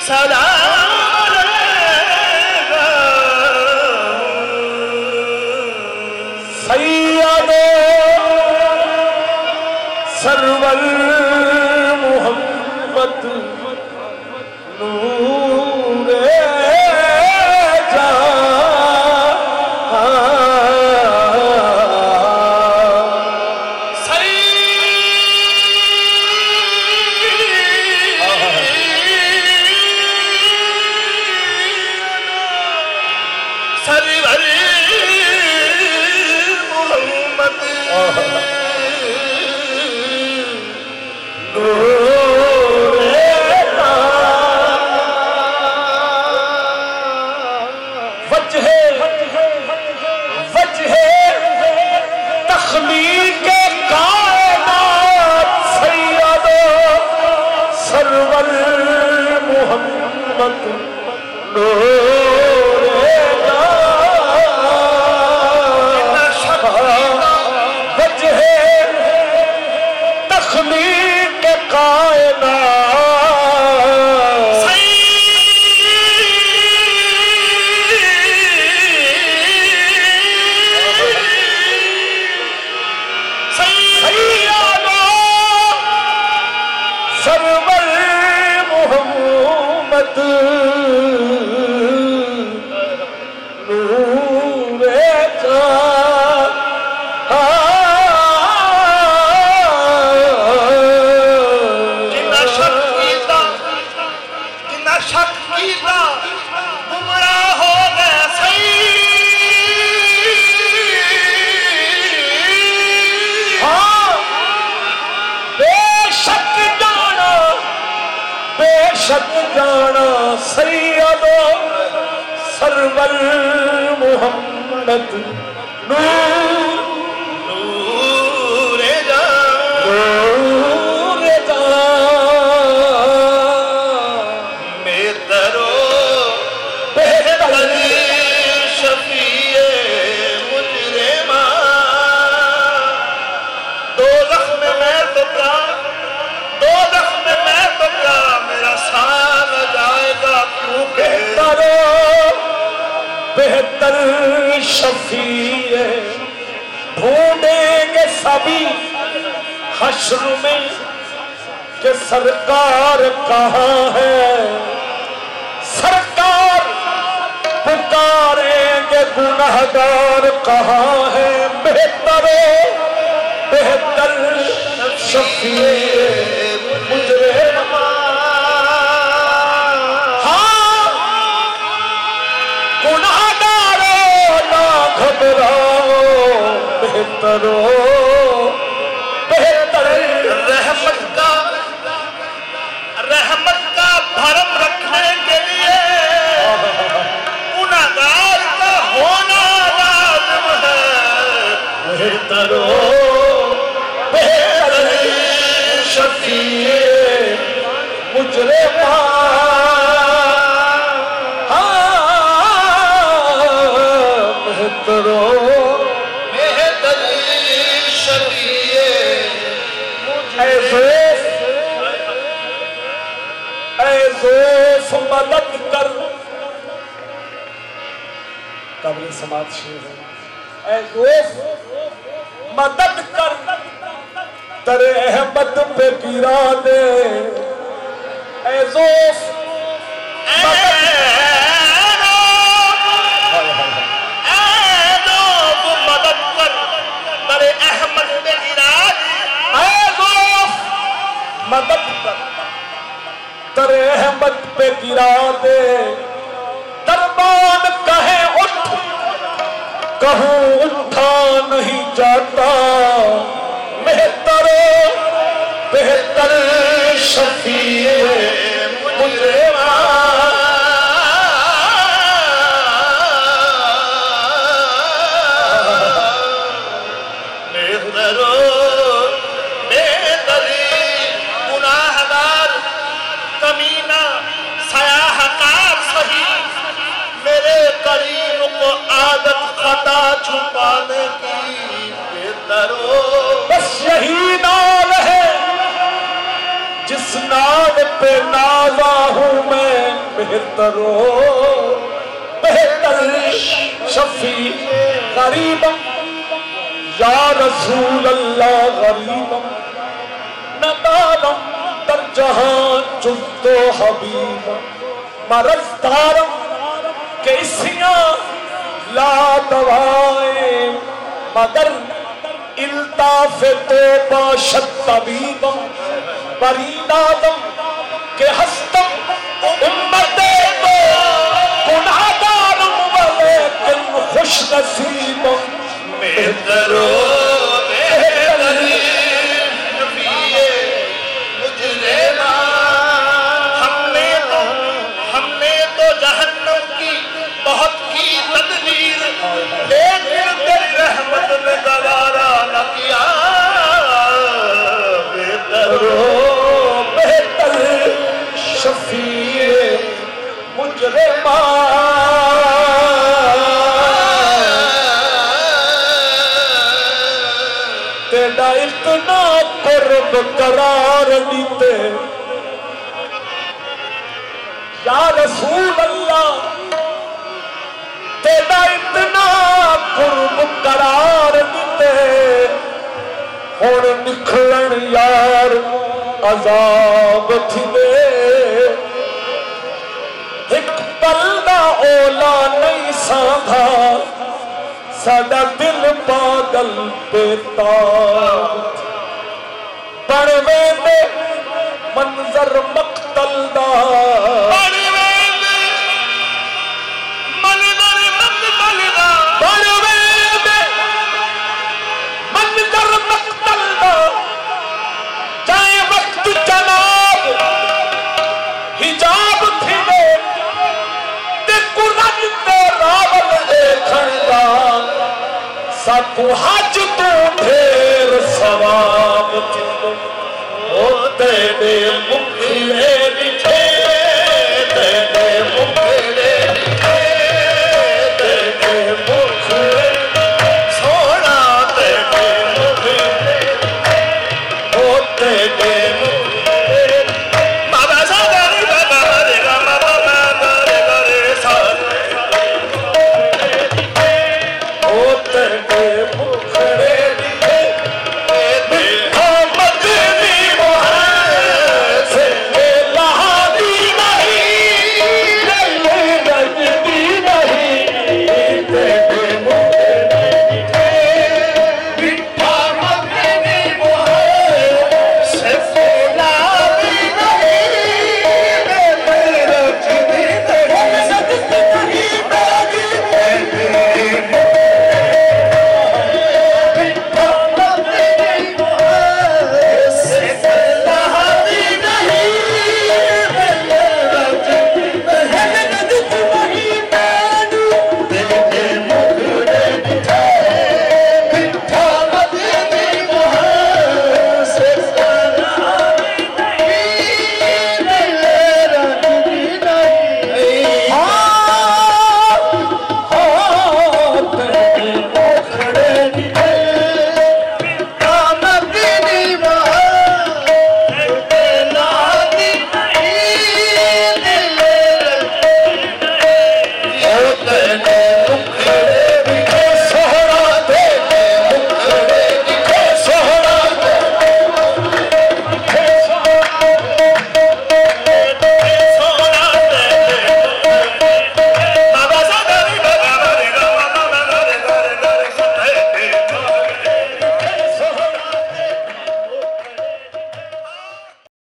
سلام علیکہ سید سرور محمد نور سید سرور محمد نور بہترو بہتر شفیع مجرمان دوزخ میں میں تو کیا دوزخ میں میں تو کیا میرا سال جائے گا کیوں بہتر شفیع ڈھونڈیں گے سبھی حشر میں کہ سرکار کہاں ہے سرکار پکاریں گے گناہگار کہاں ہے بہتر شفیع مجرمان بہتر رحمت کا بھرم رکھنے کے لیے گناہگار کا ہونا لازم ہے بہتر شفیع مجرمان بہتر مدد کر قبل سماعت شیر ہے اے دوست مدد کر ترے احمد پہ گرا دے اے دوست مدد کر ترے احمد پہ گرا دے اے دوست مدد کر ترے احمد پہ گرا دے دربان کہے اٹھ کہوں اٹھا نہیں جاتا بہتر شفیع مجرمان چھپانے کی بہتر ہو بس یہی نام ہے جس نام پہ نازا ہوں میں بہتر ہو بہتر شفیع غریب یا رسول اللہ غریب ندارم در جہاں جز و حبیب مرض دارم کیسیاں لا دوائیں مگر الطاف تو باشد طبیبم برینادم کہ ہستم امت دو گناہ دارم ولیکن خوش نصیبم بہتر ہو بہتر شفیع مجرمہ ہم نے تو جہنم کی بہت کی تدبیر لیکن تیری رحمت نے گوارا نہ کیا بہتر ہو بہتر شفیع مجرمہ تیرا اتنا قرب قرار دیتے یا رسول اللہ تیرا اتنا قرب قرار دیتے اور نکھلن یار عذاب تھی دے ایک پلدہ اولا نہیں ساندھا ساڈا دل پاگل بیتاب پڑوے دے منظر مقتل دا پڑوے دے منظر مقتل دا پڑوے دے منظر مقتل دا چاہے وقت جناب حجاب تھی دے تے قرآن تے راول دیکھن دا ساتھو حج تو ڈھیر ثواب تھی او تیرے مکھلے